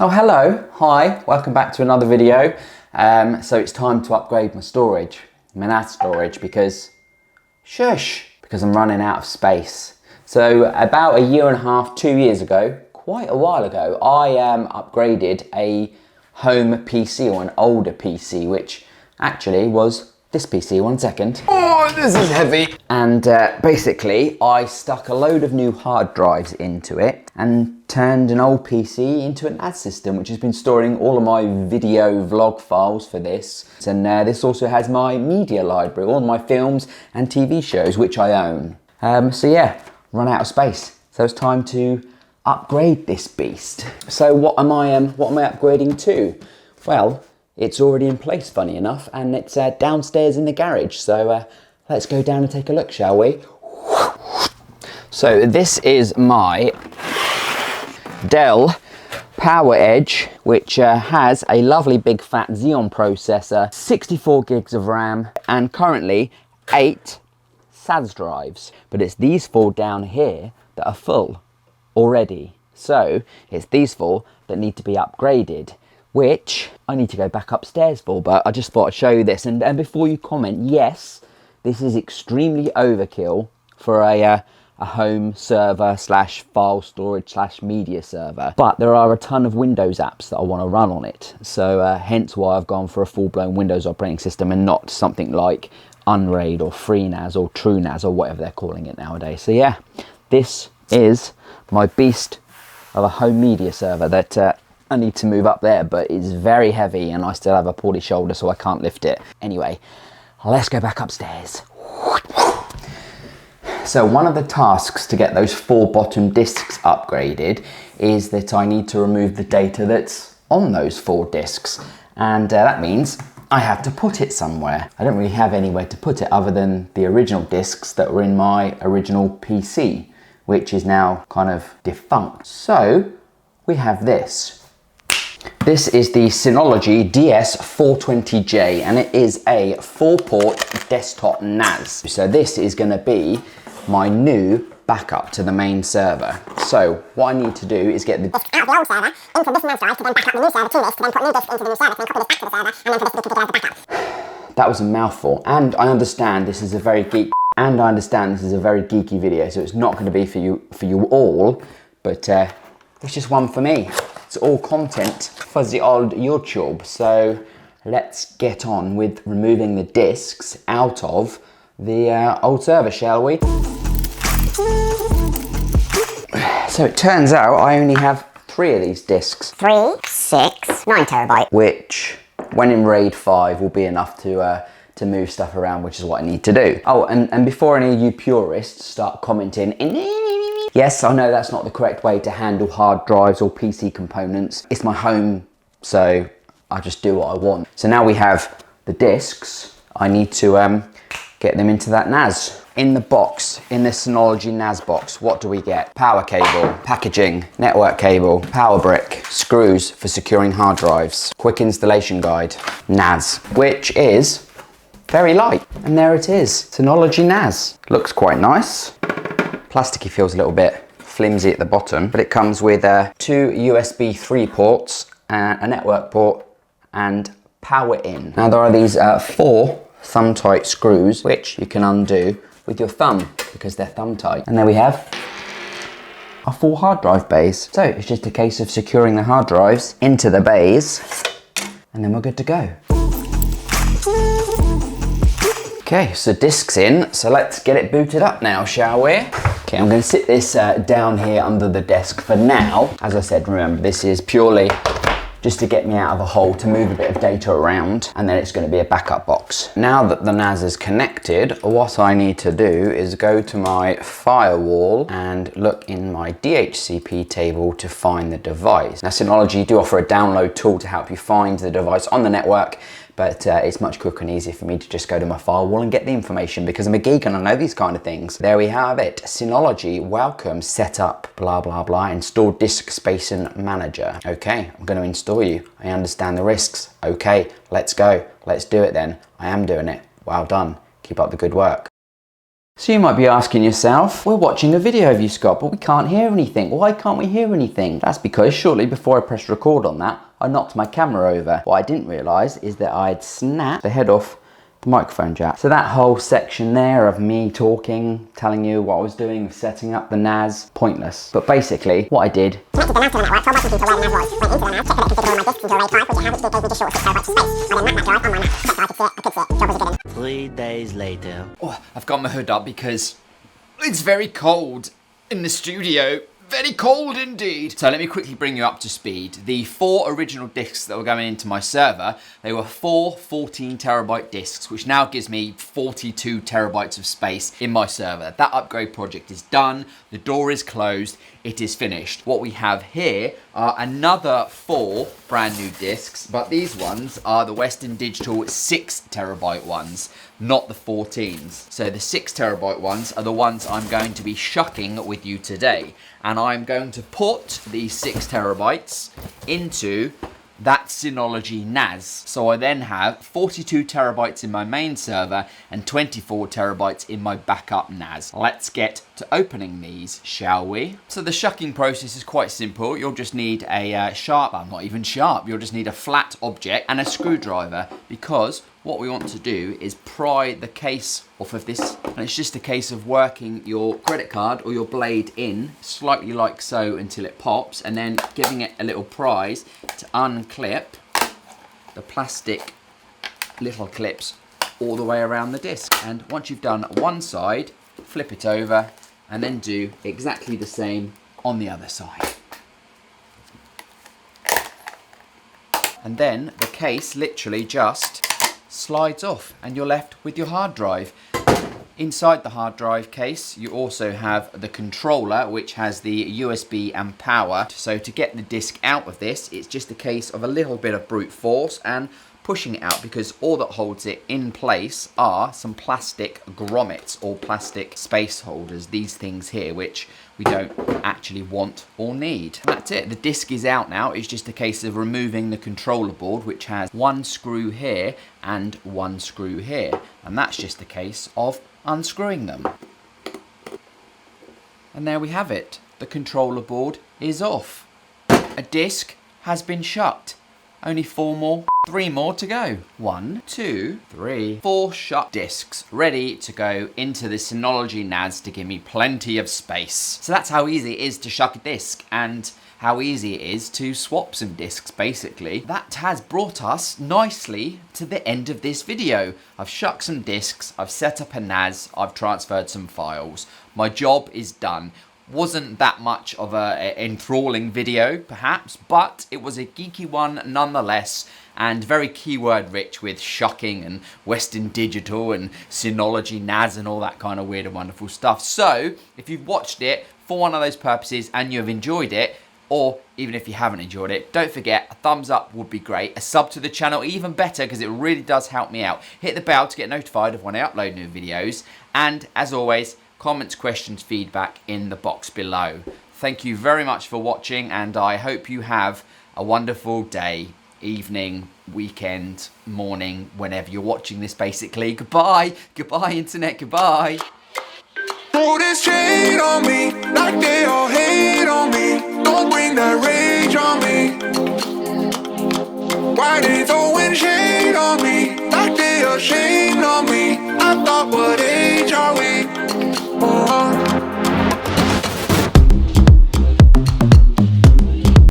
Oh, hello, hi, welcome back to another video. So it's time to upgrade my storage, my NAS storage, because I'm running out of space. So about a year and a half, 2 years ago, quite a while ago, I upgraded a home PC or an older PC, which actually was this PC. One second. Oh, this is heavy. And basically, I stuck a load of new hard drives into it and turned an old PC into a NAS system, which has been storing all of my video vlog files for this. And this also has my media library, all my films and TV shows, which I own. So yeah, run out of space. So it's time to upgrade this beast. So what am I upgrading to? Well, it's already in place, funny enough, and it's downstairs in the garage. So let's go down and take a look, shall we? So this is my Dell PowerEdge, which has a lovely big fat Xeon processor, 64 gigs of RAM, and currently 8 SAS drives. But it's these 4 down here that are full already. So it's these 4 that need to be upgraded, which I need to go back upstairs for, but I just thought I'd show you this. And before you comment, yes, this is extremely overkill for a home server slash file storage slash media server, but there are a ton of Windows apps that I want to run on it. So hence why I've gone for a full-blown Windows operating system and not something like Unraid or FreeNAS or TrueNAS or whatever they're calling it nowadays. So yeah, this is my beast of a home media server that I need to move up there, but it's very heavy and I still have a poorly shoulder, so I can't lift it. Anyway, let's go back upstairs. So one of the tasks to get those 4 bottom disks upgraded is that I need to remove the data that's on those 4 disks. And that means I have to put it somewhere. I don't really have anywhere to put it other than the original disks that were in my original PC, which is now kind of defunct. So we have this. This is the Synology DS420j, and it is a 4-port desktop NAS. So this is going to be my new backup to the main server. So what I need to do is get the disk out of the old server into this NAS drive to then back up the new server to this, to then put new disk into the new server, to then copy this back to the server, and then for this to be together as the backup. That was a mouthful, and I understand this is a very geeky video, so it's not going to be for you all, but it's just one for me. It's all content for the old YouTube. So let's get on with removing the disks out of the old server, shall we? So it turns out I only have 3 of these disks. 3, 6, 9 terabyte. Which, when in RAID 5, will be enough to move stuff around, which is what I need to do. Oh, and before any of you purists start commenting, yes, I know that's not the correct way to handle hard drives or PC components. It's my home, so I just do what I want. So now we have the disks. I need to get them into that NAS. In the box, in the Synology NAS box, what do we get? Power cable, packaging, network cable, power brick, screws for securing hard drives, quick installation guide, NAS, which is very light. And there it is, Synology NAS. Looks quite nice. Plasticky, feels a little bit flimsy at the bottom, but it comes with 2 USB 3 ports, a network port, and power in. Now there are these 4 thumb tight screws, which you can undo with your thumb because they're thumb tight. And there we have our 4 hard drive bays. So it's just a case of securing the hard drives into the bays, and then we're good to go. Okay, so disks in, so let's get it booted up now, shall we? Okay, I'm going to sit this down here under the desk for now. As I said, remember, this is purely just to get me out of a hole, to move a bit of data around, and then it's going to be a backup box. Now that the NAS is connected, what I need to do is go to my firewall and look in my DHCP table to find the device. Now Synology do offer a download tool to help you find the device on the network, but it's much quicker and easier for me to just go to my firewall and get the information because I'm a geek and I know these kind of things. There we have it. Synology, welcome, setup, blah, blah, blah, install disk spacing manager. Okay, I'm going to install you. I understand the risks. Okay, let's go. Let's do it then. I am doing it. Well done. Keep up the good work. So you might be asking yourself, we're watching a video of you, Scott, but we can't hear anything. Why can't we hear anything? That's because shortly before I pressed record on that, I knocked my camera over. What I didn't realise is that I'd snapped the head off the microphone jack. So that whole section there of me talking, telling you what I was doing, setting up the NAS, pointless. But basically, what I did, Three days later. oh, I've got my hood up because it's very cold in the studio. Very cold indeed. So let me quickly bring you up to speed. The 4 original discs that were going into my server, they were 4 14 terabyte discs, which now gives me 42 terabytes of space in my server. That upgrade project is done. The door is closed. It is finished. What we have here are another 4 brand new discs, but these ones are the Western Digital 6 terabyte ones, not the 14s. So the 6 terabyte ones are the ones I'm going to be shucking with you today. And I'm going to put these 6 terabytes into that Synology NAS. So I then have 42 terabytes in my main server and 24 terabytes in my backup NAS. Let's get to opening these, shall we? So the shucking process is quite simple. You'll just need a you'll just need a flat object and a screwdriver, because what we want to do is pry the case off of this, and it's just a case of working your credit card or your blade in slightly like so until it pops, and then giving it a little prise to unclip the plastic little clips all the way around the disc. And once you've done one side, flip it over and then do exactly the same on the other side. And then the case literally just slides off and you're left with your hard drive. Inside the hard drive case, you also have the controller, which has the USB and power. So to get the disc out of this, it's just a case of a little bit of brute force and pushing it out, because all that holds it in place are some plastic grommets or plastic space holders, these things here, which we don't actually want or need. That's it, the disc is out now. It's just a case of removing the controller board, which has 1 screw here and 1 screw here, and that's just a case of unscrewing them. And there we have it, the controller board is off. A disc has been shut. Only 3 more to go. 1, 2, 3, 4 shut discs ready to go into the Synology NAS to give me plenty of space. So that's how easy it is to shuck a disc, and how easy it is to swap some discs, basically. That has brought us nicely to the end of this video. I've shucked some discs, I've set up a NAS, I've transferred some files. My job is done. Wasn't that much of an enthralling video, perhaps, but it was a geeky one nonetheless, and very keyword rich with shucking and Western Digital and Synology NAS and all that kind of weird and wonderful stuff. So, if you've watched it for one of those purposes and you have enjoyed it, or even if you haven't enjoyed it, don't forget, a thumbs up would be great. A sub to the channel, even better, because it really does help me out. Hit the bell to get notified of when I upload new videos, and as always, comments, questions, feedback in the box below. Thank you very much for watching, and I hope you have a wonderful day, evening, weekend, morning, whenever you're watching this, basically. Goodbye. Goodbye, internet. Goodbye. Throw this shade on me, like they all hate on me. Don't bring that rage on me. Why they throwing shade on me, like they ashamed on me? I thought what they